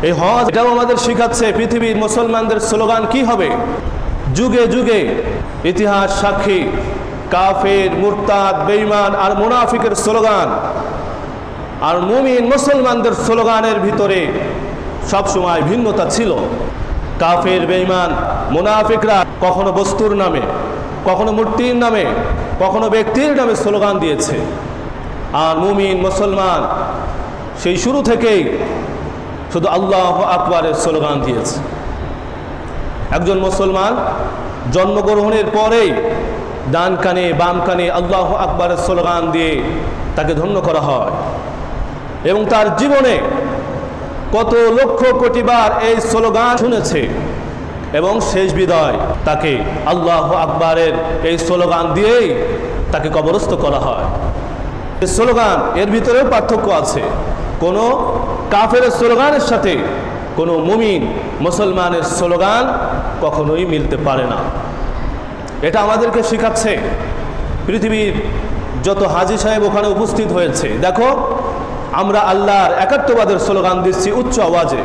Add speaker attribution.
Speaker 1: এই হজ এটাও আমাদের শেখাচ্ছে পৃথিবীর মুসলমানদের স্লোগান কি হবে। যুগে যুগে ইতিহাস সাক্ষী কাফের, মুরতাদ, বেঈমান আর মুনাফিকের স্লোগান আর মুমিন মুসলমানদের স্লোগানের ভিতরে সবসময় ভিন্নতা ছিল। কাফের, বেঈমান, মুনাফিকরা কখনো বস্তুর নামে, কখনো মূর্তির নামে, কখনো ব্যক্তির নামে স্লোগান দিয়েছে। আর মুমিন মুসলমান সেই শুরু থেকেই শুধু আল্লাহু আকবারের স্লোগান দিয়েছে। একজন মুসলমান জন্মগ্রহণের পরেই ডান কানে বাম কানে আল্লাহু আকবারের স্লোগান দিয়ে তাকে ধন্য করা হয় এবং তার জীবনে কত লক্ষ কোটি বার এই স্লোগান শুনেছে এবং শেষ বিদায় তাকে আল্লাহু আকবারের এই স্লোগান দিয়েই তাকে কবরস্থ করা হয়। এই স্লোগান এর ভিতরেও পার্থক্য আছে। কোনো কাফের স্লোগানের সাথে কোনো মুমিন মুসলমানের স্লোগান কখনোই মিলতে পারে না। এটা আমাদেরকে শেখাচ্ছে পৃথিবীর যত হাজী সাহেব ওখানে উপস্থিত হয়েছে। দেখো, আমরা আল্লাহর একাত্মবাদের স্লোগান দিচ্ছি উচ্চ আওয়াজে।